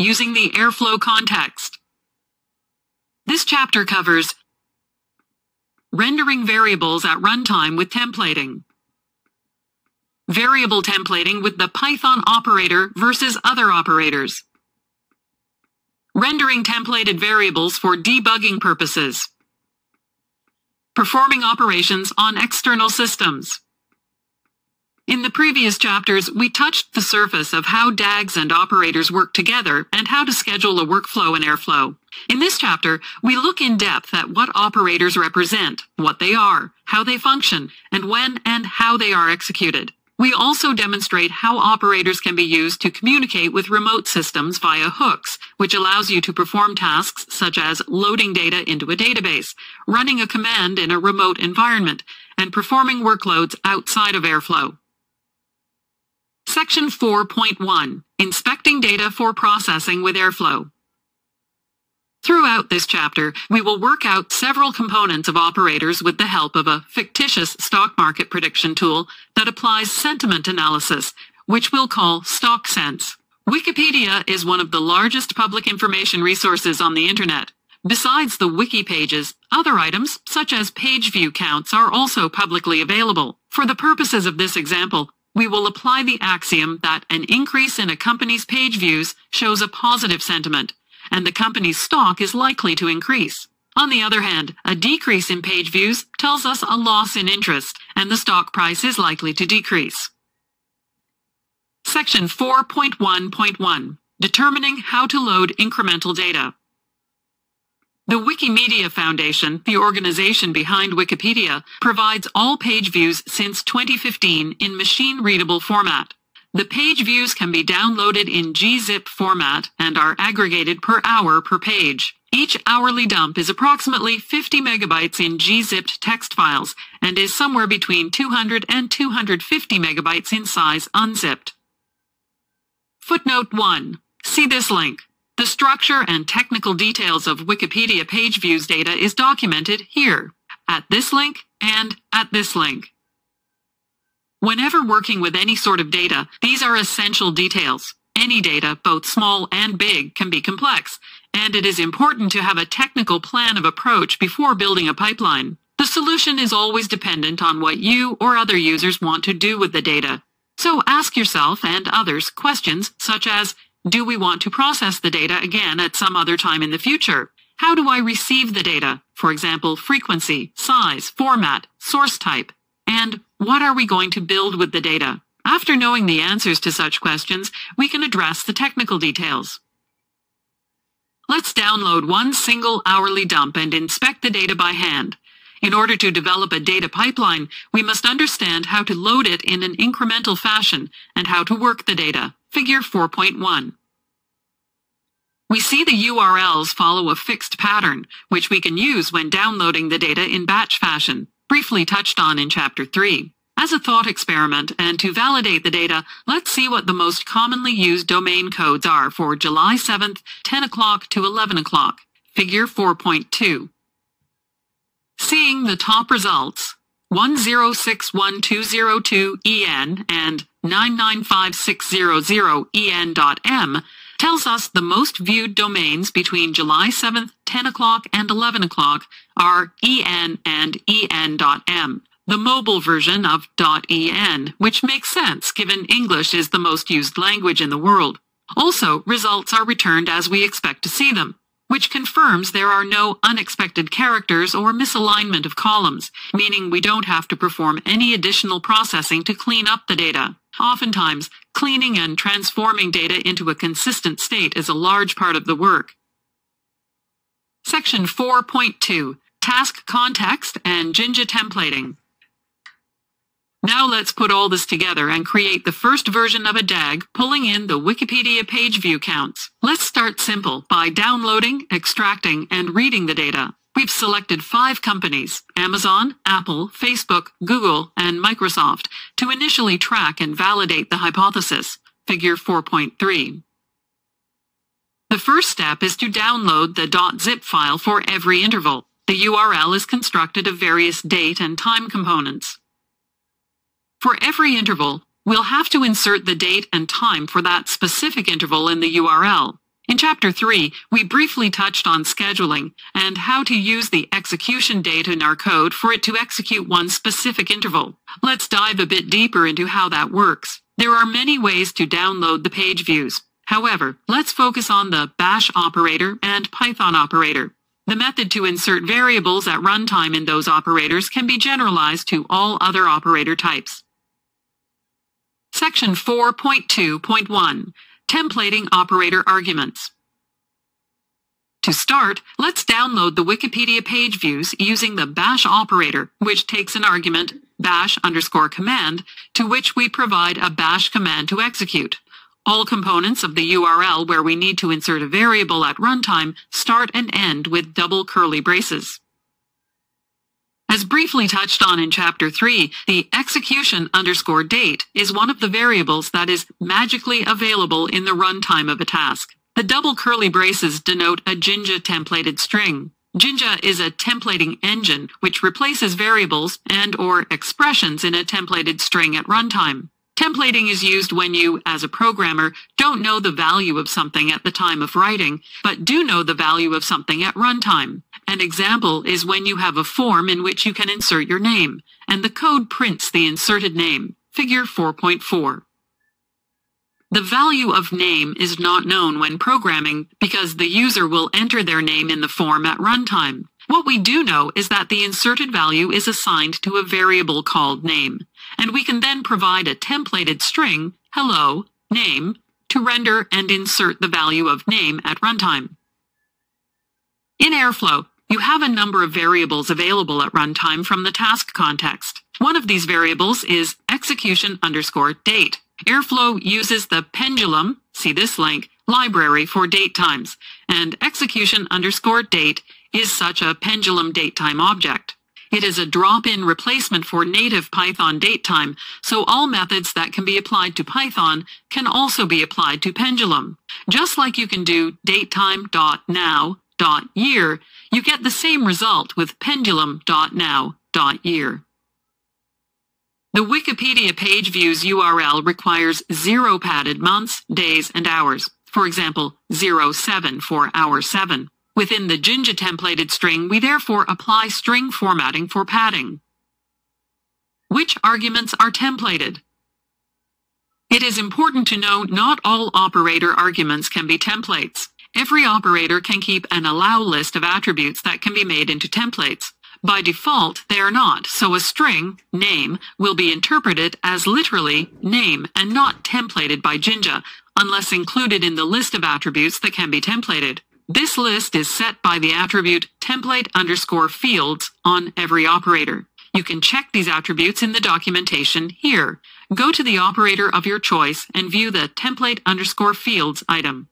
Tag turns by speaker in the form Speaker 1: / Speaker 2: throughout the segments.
Speaker 1: using the Airflow context. This chapter covers rendering variables at runtime with templating, variable templating with the Python operator versus other operators, rendering templated variables for debugging purposes, performing operations on external systems. In the previous chapters, we touched the surface of how DAGs and operators work together and how to schedule a workflow in Airflow. In this chapter, we look in depth at what operators represent, what they are, how they function, and when and how they are executed. We also demonstrate how operators can be used to communicate with remote systems via hooks, which allows you to perform tasks such as loading data into a database, running a command in a remote environment, and performing workloads outside of Airflow. Section 4.1. Inspecting data for processing with Airflow. Throughout this chapter, we will work out several components of operators with the help of a fictitious stock market prediction tool that applies sentiment analysis, which we'll call StockSense. Wikipedia is one of the largest public information resources on the internet. Besides the wiki pages, other items, such as page view counts, are also publicly available. For the purposes of this example, we will apply the axiom that an increase in a company's page views shows a positive sentiment, and the company's stock is likely to increase. On the other hand, a decrease in page views tells us a loss in interest, and the stock price is likely to decrease. Section 4.1.1. Determining how to load incremental data. The Wikimedia Foundation, the organization behind Wikipedia, provides all page views since 2015 in machine-readable format. The page views can be downloaded in gzip format and are aggregated per hour per page. Each hourly dump is approximately 50 megabytes in gzipped text files and is somewhere between 200 and 250 megabytes in size unzipped. Footnote 1. See this link. The structure and technical details of Wikipedia page views data is documented here, at this link and at this link. Whenever working with any sort of data, these are essential details. Any data, both small and big, can be complex, and it is important to have a technical plan of approach before building a pipeline. The solution is always dependent on what you or other users want to do with the data. So ask yourself and others questions such as, do we want to process the data again at some other time in the future? How do I receive the data? For example, frequency, size, format, source type. And what are we going to build with the data? After knowing the answers to such questions, we can address the technical details. Let's download one single hourly dump and inspect the data by hand. In order to develop a data pipeline, we must understand how to load it in an incremental fashion and how to work the data. Figure 4.1. We see the URLs follow a fixed pattern, which we can use when downloading the data in batch fashion, briefly touched on in Chapter 3. As a thought experiment and to validate the data, let's see what the most commonly used domain codes are for July 7th, 10 o'clock to 11 o'clock. Figure 4.2. Seeing the top results, 1061202EN and 995600EN.M tells us the most viewed domains between July 7th, 10 o'clock and 11 o'clock are EN and EN.M, the mobile version of .en, which makes sense given English is the most used language in the world. Also, results are returned as we expect to see them, which confirms there are no unexpected characters or misalignment of columns, meaning we don't have to perform any additional processing to clean up the data. Oftentimes, cleaning and transforming data into a consistent state is a large part of the work. Section 4.2. Task Context and Jinja Templating. Now let's put all this together and create the first version of a DAG pulling in the Wikipedia page view counts. Let's start simple by downloading, extracting, and reading the data. We've selected 5 companies, Amazon, Apple, Facebook, Google, and Microsoft, to initially track and validate the hypothesis. Figure 4.3. The first step is to download the .zip file for every interval. The URL is constructed of various date and time components. For every interval, we'll have to insert the date and time for that specific interval in the URL. In Chapter 3, we briefly touched on scheduling and how to use the execution date in our code for it to execute one specific interval. Let's dive a bit deeper into how that works. There are many ways to download the page views. However, let's focus on the bash operator and Python operator. The method to insert variables at runtime in those operators can be generalized to all other operator types. Section 4.2.1. Templating operator arguments. To start, let's download the Wikipedia page views using the bash operator, which takes an argument, bash_command, to which we provide a bash command to execute. All components of the URL where we need to insert a variable at runtime start and end with double curly braces. As briefly touched on in Chapter 3, the execution_date is one of the variables that is magically available in the runtime of a task. The double curly braces denote a Jinja templated string. Jinja is a templating engine which replaces variables and/or expressions in a templated string at runtime. Templating is used when you, as a programmer, don't know the value of something at the time of writing, but do know the value of something at runtime. An example is when you have a form in which you can insert your name, and the code prints the inserted name, figure 4.4. The value of name is not known when programming because the user will enter their name in the form at runtime. What we do know is that the inserted value is assigned to a variable called name, and we can then provide a templated string, hello, name, to render and insert the value of name at runtime. In Airflow, you have a number of variables available at runtime from the task context. One of these variables is execution_date. Airflow uses the pendulum, see this link, library for date times, and execution_date is such a pendulum datetime object. It is a drop-in replacement for native Python datetime, so all methods that can be applied to Python can also be applied to Pendulum. Just like you can do datetime.now.year, you get the same result with pendulum.now.year. The Wikipedia page views URL requires 0 padded months, days, and hours. For example, 07 for hour 7. Within the Jinja templated string, we therefore apply string formatting for padding. Which arguments are templated? It is important to know not all operator arguments can be templates. Every operator can keep an allow list of attributes that can be made into templates. By default, they are not, so a string, name, will be interpreted as literally name and not templated by Jinja, unless included in the list of attributes that can be templated. This list is set by the attribute template_fields on every operator. You can check these attributes in the documentation here. Go to the operator of your choice and view the template_fields item.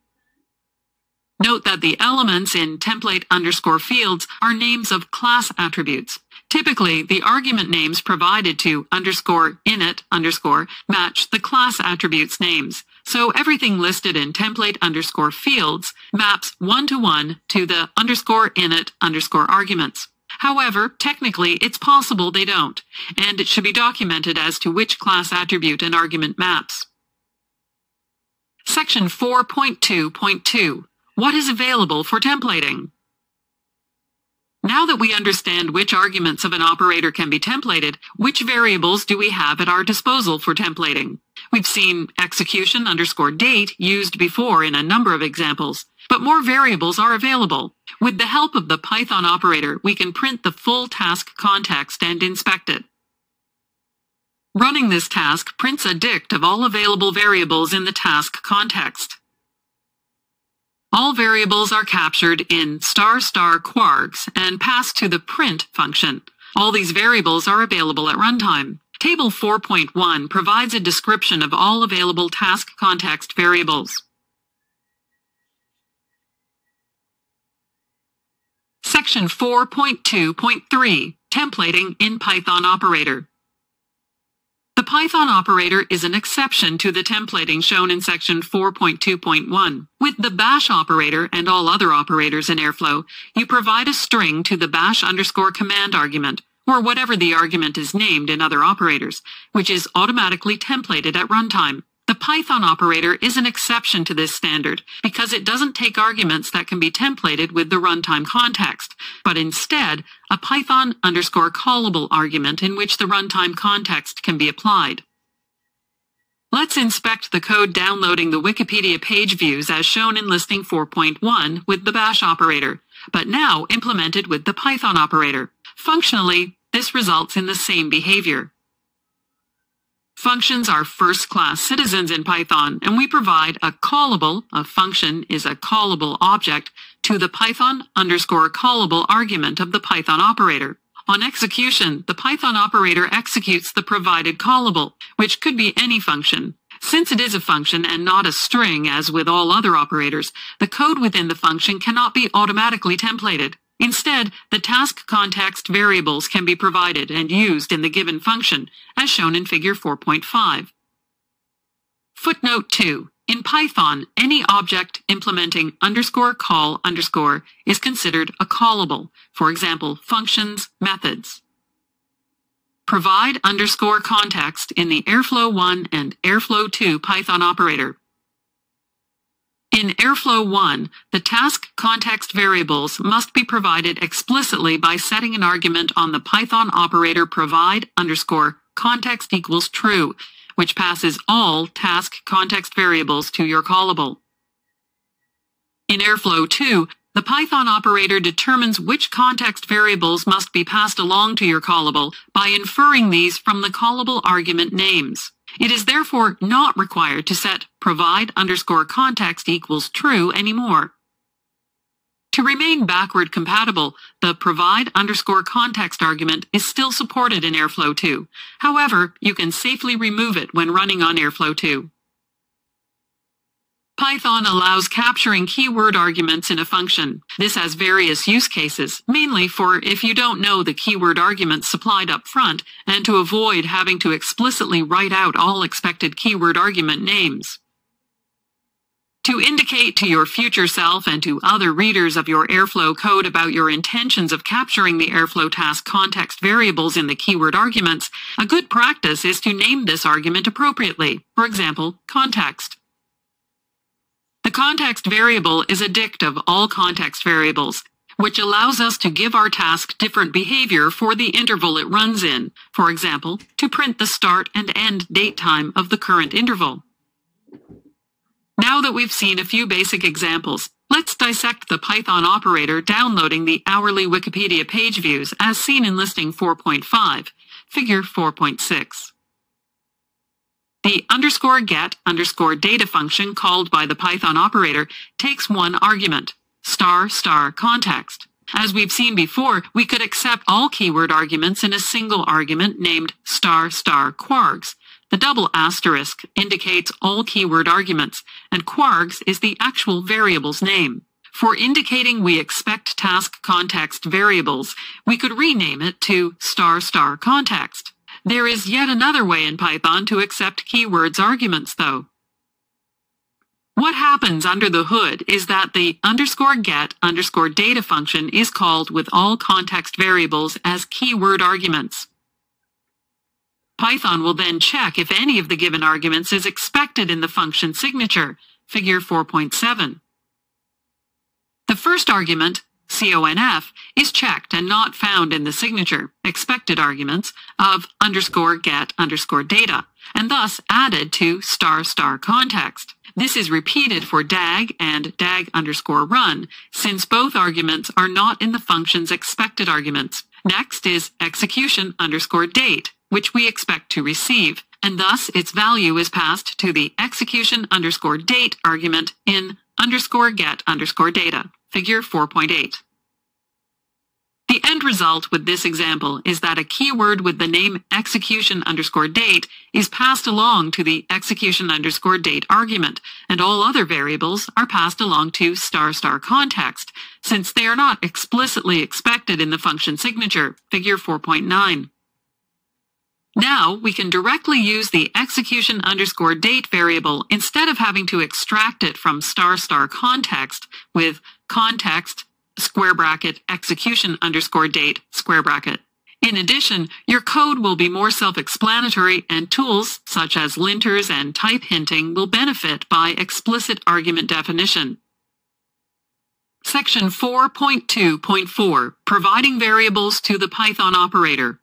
Speaker 1: Note that the elements in template_fields are names of class attributes. Typically, the argument names provided to _init_ match the class attributes names. So everything listed in template_fields maps one-to-one to the _init_ arguments. However, technically, it's possible they don't, and it should be documented as to which class attribute an argument maps. Section 4.2.2. What is available for templating? Now that we understand which arguments of an operator can be templated, which variables do we have at our disposal for templating? We've seen execution_date used before in a number of examples, but more variables are available. With the help of the Python operator, we can print the full task context and inspect it. Running this task prints a dict of all available variables in the task context. All variables are captured in **quargs and passed to the print function. All these variables are available at runtime. Table 4.1 provides a description of all available task context variables. Section 4.2.3. Templating in Python operator. The Python operator is an exception to the templating shown in section 4.2.1. With the bash operator and all other operators in Airflow, you provide a string to the bash_command argument, or whatever the argument is named in other operators, which is automatically templated at runtime. The Python operator is an exception to this standard because it doesn't take arguments that can be templated with the runtime context, but instead a Python_callable argument in which the runtime context can be applied. Let's inspect the code downloading the Wikipedia page views as shown in listing 4.1 with the bash operator, but now implemented with the Python operator. Functionally, this results in the same behavior. Functions are first-class citizens in Python, and we provide a callable, a function is a callable object, to the Python_callable argument of the Python operator. On execution, the Python operator executes the provided callable, which could be any function. Since it is a function and not a string as with all other operators, the code within the function cannot be automatically templated. Instead, the task context variables can be provided and used in the given function, as shown in Figure 4.5. Footnote 2. In Python, any object implementing _call_ is considered a callable, for example, functions, methods. Provide _context in the Airflow 1 and Airflow 2 Python operator. In Airflow 1, the task context variables must be provided explicitly by setting an argument on the Python operator provide _context equals true, which passes all task context variables to your callable. In Airflow 2, the Python operator determines which context variables must be passed along to your callable by inferring these from the callable argument names. It is therefore not required to set provide _context equals true anymore. To remain backward compatible, the provide _context argument is still supported in Airflow 2. However, you can safely remove it when running on Airflow 2. Python allows capturing keyword arguments in a function. This has various use cases, mainly for if you don't know the keyword arguments supplied up front and to avoid having to explicitly write out all expected keyword argument names. To indicate to your future self and to other readers of your Airflow code about your intentions of capturing the Airflow task context variables in the keyword arguments, a good practice is to name this argument appropriately. For example, context. The context variable is a dict of all context variables, which allows us to give our task different behavior for the interval it runs in, for example, to print the start and end date time of the current interval. Now that we've seen a few basic examples, let's dissect the Python operator downloading the hourly Wikipedia page views as seen in listing 4.5, Figure 4.6. The _get_data function called by the Python operator takes one argument, **context. As we've seen before, we could accept all keyword arguments in a single argument named **quargs. The double asterisk indicates all keyword arguments, and quargs is the actual variable's name. For indicating we expect task context variables, we could rename it to **context. There is yet another way in Python to accept keywords arguments, though. What happens under the hood is that the _get_data function is called with all context variables as keyword arguments. Python will then check if any of the given arguments is expected in the function signature, Figure 4.7. The first argument, conf, is checked and not found in the signature, expected arguments, of _get_data, and thus added to *context. This is repeated for DAG and DAG_run, since both arguments are not in the function's expected arguments. Next is execution_date, which we expect to receive, and thus its value is passed to the execution_date argument in _get_data, Figure 4.8. The end result with this example is that a keyword with the name execution_date is passed along to the execution_date argument, and all other variables are passed along to *context, since they are not explicitly expected in the function signature, Figure 4.9. Now we can directly use the execution_date variable instead of having to extract it from *context with context *execution_date*. In addition, your code will be more self-explanatory, and tools such as linters and type hinting will benefit by explicit argument definition. Section 4.2.4, Providing Variables to the Python Operator.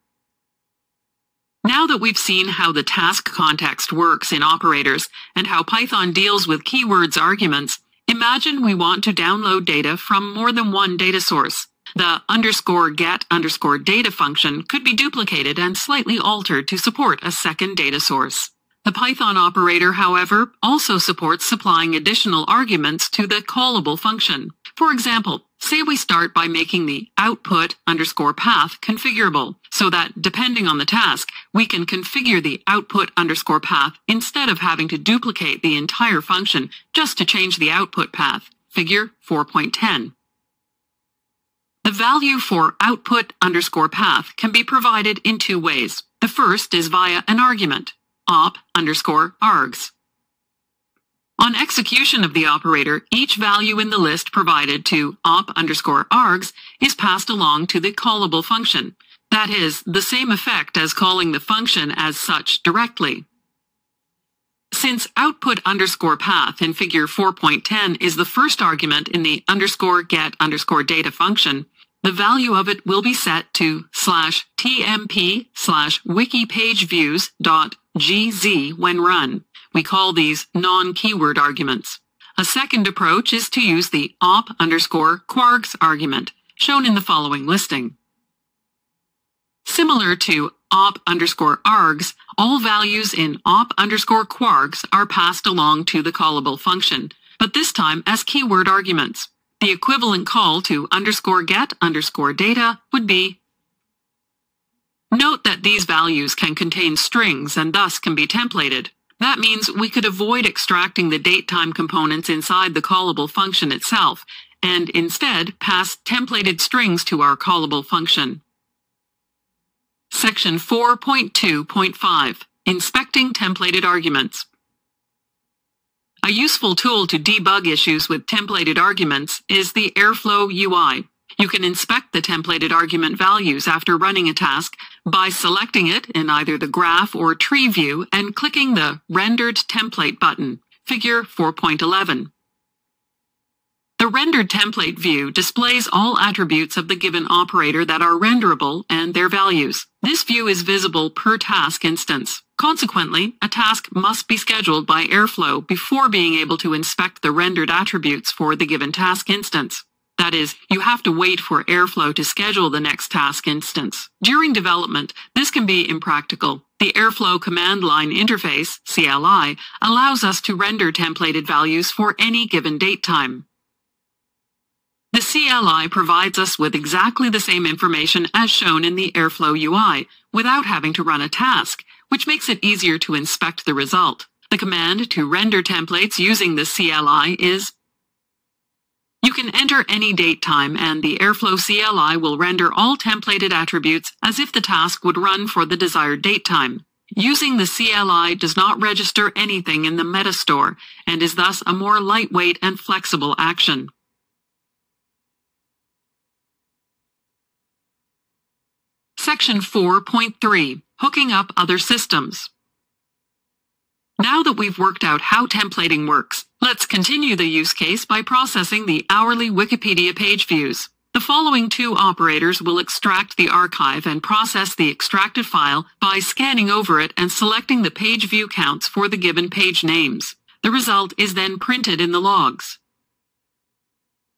Speaker 1: Now that we've seen how the task context works in operators and how Python deals with keywords arguments, imagine we want to download data from more than one data source. The _get_data function could be duplicated and slightly altered to support a second data source. The Python operator, however, also supports supplying additional arguments to the callable function. For example, say we start by making the output_path configurable, so that, depending on the task, we can configure the output_path instead of having to duplicate the entire function just to change the output path. Figure 4.10. The value for output_path can be provided in two ways. The first is via an argument, op_args. On execution of the operator, each value in the list provided to op_args is passed along to the callable function. That is, the same effect as calling the function as such directly. Since output_path in figure 4.10 is the first argument in the _get_data function, the value of it will be set to /tmp/wikipageviews.gz when run. We call these non-keyword arguments. A second approach is to use the op_quargs argument, shown in the following listing. Similar to op_args, all values in op_quargs are passed along to the callable function, but this time as keyword arguments. The equivalent call to _get_data would be. Note that these values can contain strings and thus can be templated. That means we could avoid extracting the datetime components inside the callable function itself, and instead pass templated strings to our callable function. Section 4.2.5, Inspecting Templated Arguments. A useful tool to debug issues with templated arguments is the Airflow UI. You can inspect the templated argument values after running a task by selecting it in either the graph or tree view and clicking the Rendered Template button, figure 4.11. The rendered template view displays all attributes of the given operator that are renderable and their values. This view is visible per task instance. Consequently, a task must be scheduled by Airflow before being able to inspect the rendered attributes for the given task instance. That is, you have to wait for Airflow to schedule the next task instance. During development, this can be impractical. The Airflow command line interface, CLI, allows us to render templated values for any given date time. The CLI provides us with exactly the same information as shown in the Airflow UI, without having to run a task, which makes it easier to inspect the result. The command to render templates using the CLI is. You can enter any date time, and the Airflow CLI will render all templated attributes as if the task would run for the desired date time. Using the CLI does not register anything in the metastore, and is thus a more lightweight and flexible action. Section 4.3, Hooking up other systems. Now that we've worked out how templating works, let's continue the use case by processing the hourly Wikipedia page views. The following two operators will extract the archive and process the extracted file by scanning over it and selecting the page view counts for the given page names. The result is then printed in the logs.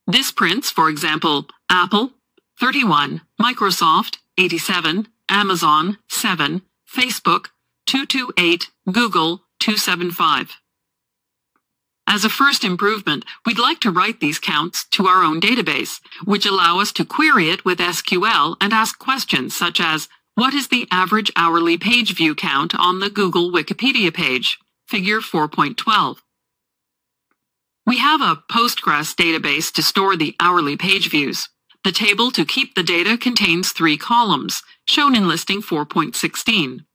Speaker 1: This prints, for example, Apple, 31, Microsoft, 87, Amazon, 7, Facebook, 228, Google, 275. As a first improvement, we'd like to write these counts to our own database, which allow us to query it with SQL and ask questions such as, what is the average hourly page view count on the Google Wikipedia page? Figure 4.12. We have a Postgres database to store the hourly page views. The table to keep the data contains 3 columns, shown in listing 4.16.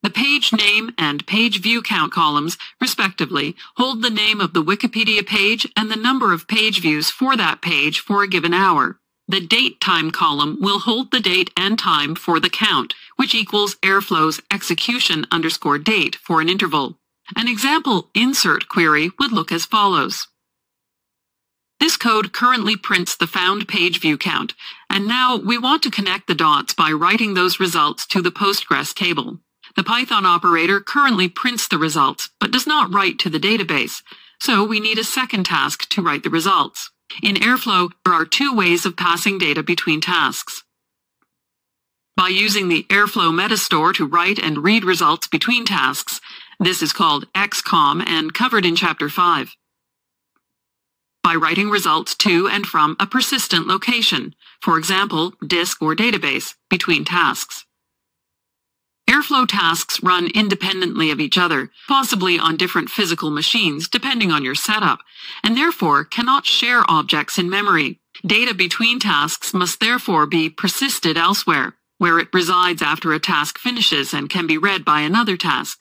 Speaker 1: The page name and page view count columns, respectively, hold the name of the Wikipedia page and the number of page views for that page for a given hour. the date time column will hold the date and time for the count, which equals Airflow's execution_date for an interval. An example insert query would look as follows. This code currently prints the found page view count, and now we want to connect the dots by writing those results to the Postgres table. The Python operator currently prints the results, but does not write to the database, so we need a second task to write the results. In Airflow, there are two ways of passing data between tasks. By using the Airflow metastore to write and read results between tasks, this is called XCOM and covered in Chapter 5. By writing results to and from a persistent location, for example, disk or database, between tasks. Airflow tasks run independently of each other, possibly on different physical machines depending on your setup, and therefore cannot share objects in memory. Data between tasks must therefore be persisted elsewhere, where it resides after a task finishes and can be read by another task.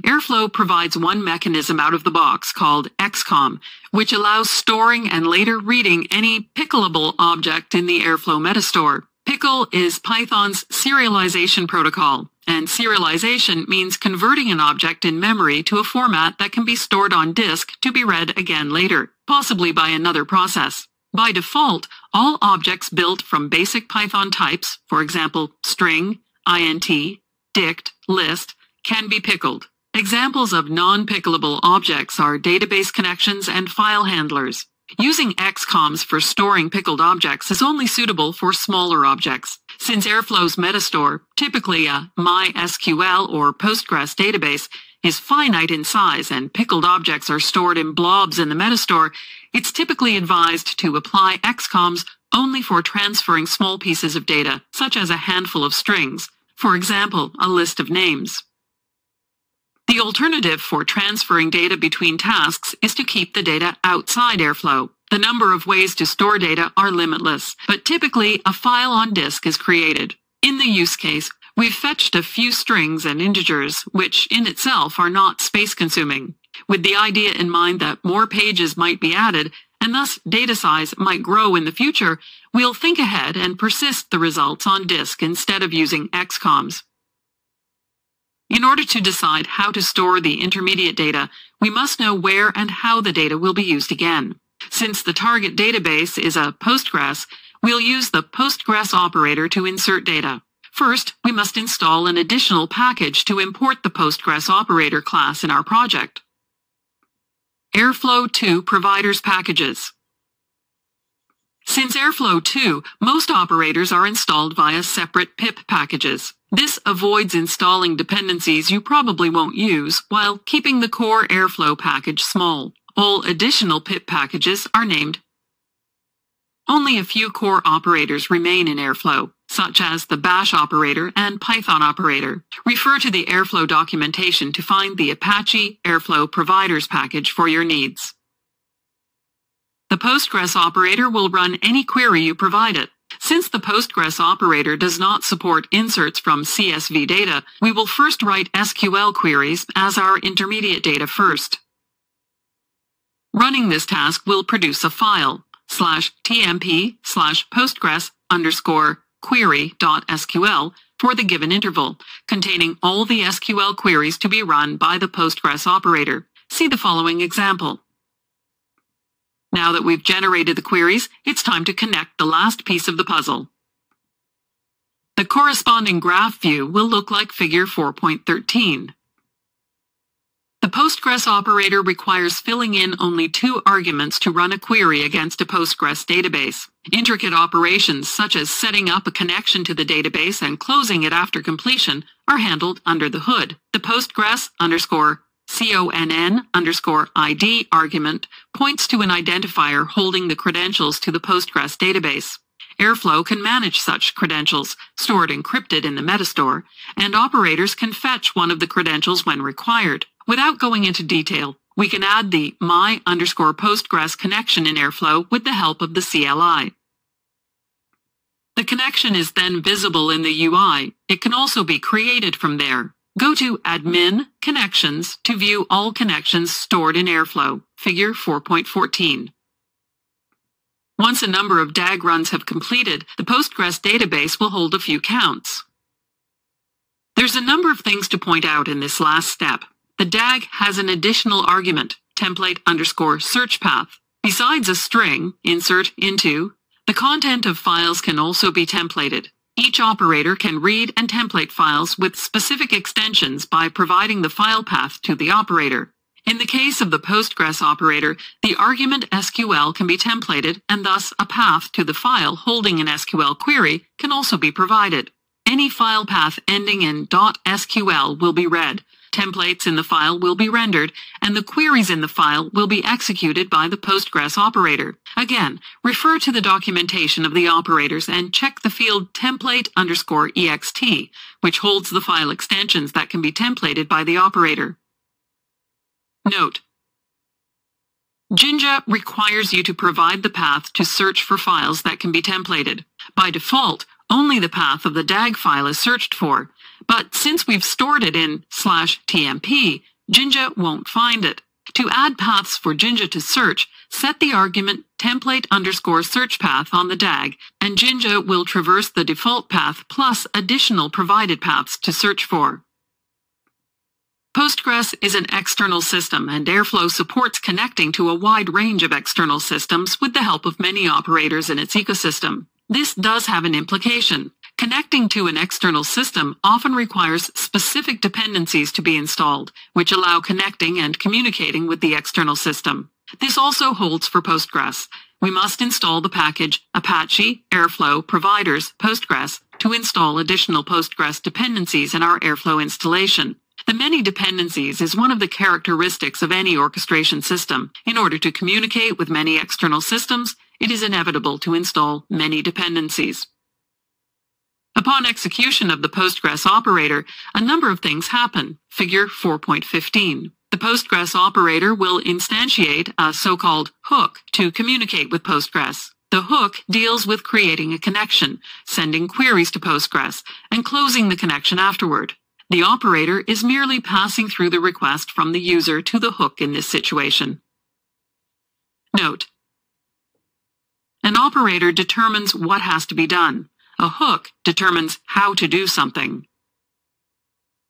Speaker 1: Airflow provides one mechanism out of the box called XCOM, which allows storing and later reading any pickleable object in the Airflow metastore. Pickle is Python's serialization protocol, and serialization means converting an object in memory to a format that can be stored on disk to be read again later, possibly by another process. By default, all objects built from basic Python types, for example, string, int, dict, list, can be pickled. Examples of non-pickleable objects are database connections and file handlers. Using XCOMs for storing pickled objects is only suitable for smaller objects. Since Airflow's metastore, typically a MySQL or Postgres database, is finite in size and pickled objects are stored in blobs in the metastore, it's typically advised to apply XCOMs only for transferring small pieces of data, such as a handful of strings, for example, a list of names. The alternative for transferring data between tasks is to keep the data outside Airflow. The number of ways to store data are limitless, but typically a file on disk is created. In the use case, we've fetched a few strings and integers, which in itself are not space-consuming. With the idea in mind that more pages might be added, and thus data size might grow in the future, we'll think ahead and persist the results on disk instead of using XCOMs. In order to decide how to store the intermediate data, we must know where and how the data will be used again. Since the target database is a Postgres, we'll use the Postgres operator to insert data. First, we must install an additional package to import the Postgres operator class in our project. Airflow 2 providers packages. Since Airflow 2, most operators are installed via separate pip packages. This avoids installing dependencies you probably won't use while keeping the core Airflow package small. All additional pip packages are named. Only a few core operators remain in Airflow, such as the bash operator and Python operator. Refer to the Airflow documentation to find the Apache Airflow providers package for your needs. The Postgres operator will run any query you provide it. Since the Postgres operator does not support inserts from CSV data, we will first write SQL queries as our intermediate data first. Running this task will produce a file, /tmp/postgres_query.sql for the given interval, containing all the SQL queries to be run by the Postgres operator. See the following example. Now that we've generated the queries, it's time to connect the last piece of the puzzle. The corresponding graph view will look like figure 4.13. The Postgres operator requires filling in only 2 arguments to run a query against a Postgres database. Intricate operations such as setting up a connection to the database and closing it after completion are handled under the hood. The Postgres_CONN_ID argument points to an identifier holding the credentials to the Postgres database. Airflow can manage such credentials, stored encrypted in the metastore, and operators can fetch one of the credentials when required. Without going into detail, we can add the my_Postgres connection in Airflow with the help of the CLI. The connection is then visible in the UI. It can also be created from there. Go to Admin Connections to view all connections stored in Airflow, figure 4.14. Once a number of DAG runs have completed, the Postgres database will hold a few counts. There's a number of things to point out in this last step. The DAG has an additional argument, template_search path. Besides a string, insert into, the content of files can also be templated. Each operator can read and template files with specific extensions by providing the file path to the operator. In the case of the Postgres operator, the argument SQL can be templated, and thus a path to the file holding an SQL query can also be provided. Any file path ending in .sql will be read, templates in the file will be rendered, and the queries in the file will be executed by the Postgres operator. Again, refer to the documentation of the operators and check the field template_ext, which holds the file extensions that can be templated by the operator. Note: Jinja requires you to provide the path to search for files that can be templated. By default, only the path of the DAG file is searched for, but since we've stored it in /tmp, Jinja won't find it. To add paths for Jinja to search, set the argument template_search path on the DAG, and Jinja will traverse the default path plus additional provided paths to search for. Postgres is an external system, and Airflow supports connecting to a wide range of external systems with the help of many operators in its ecosystem. This does have an implication. Connecting to an external system often requires specific dependencies to be installed, which allow connecting and communicating with the external system. This also holds for Postgres. We must install the package Apache Airflow providers Postgres to install additional Postgres dependencies in our Airflow installation. The many dependencies is one of the characteristics of any orchestration system. In order to communicate with many external systems, it is inevitable to install many dependencies. Upon execution of the Postgres operator, a number of things happen. Figure 4.15. The Postgres operator will instantiate a so-called hook to communicate with Postgres. The hook deals with creating a connection, sending queries to Postgres, and closing the connection afterward. The operator is merely passing through the request from the user to the hook in this situation. Note: an operator determines what has to be done. A hook determines how to do something.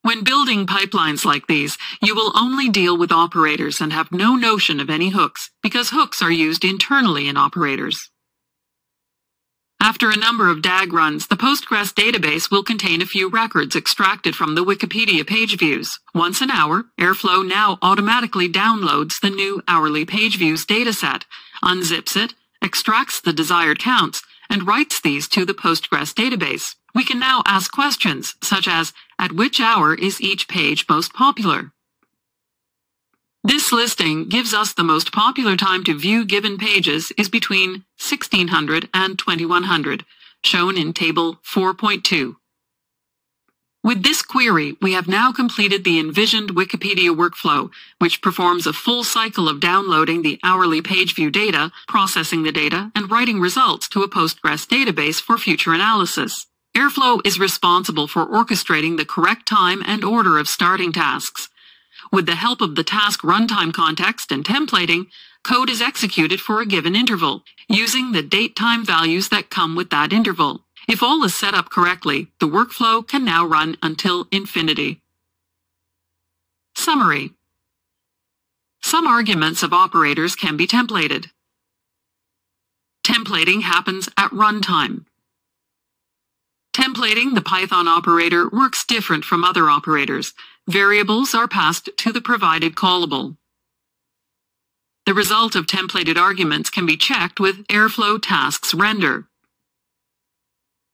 Speaker 1: When building pipelines like these, you will only deal with operators and have no notion of any hooks, because hooks are used internally in operators. After a number of DAG runs, the Postgres database will contain a few records extracted from the Wikipedia page views. Once an hour, Airflow now automatically downloads the new hourly page views dataset, unzips it, extracts the desired counts, and writes these to the Postgres database. We can now ask questions, such as, at which hour is each page most popular? This listing gives us the most popular time to view given pages is between 1600 and 2100, shown in Table 4.2. With this query, we have now completed the envisioned Wikipedia workflow, which performs a full cycle of downloading the hourly page view data, processing the data, and writing results to a Postgres database for future analysis. Airflow is responsible for orchestrating the correct time and order of starting tasks. With the help of the task runtime context and templating, code is executed for a given interval, using the date-time values that come with that interval. If all is set up correctly, the workflow can now run until infinity. Summary: some arguments of operators can be templated. Templating happens at runtime. Templating the Python operator works different from other operators. Variables are passed to the provided callable. The result of templated arguments can be checked with Airflow tasks render.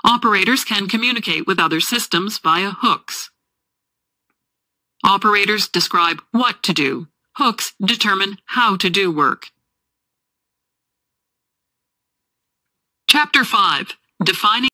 Speaker 1: Operators can communicate with other systems via hooks. Operators describe what to do. Hooks determine how to do work. Chapter 5. Defining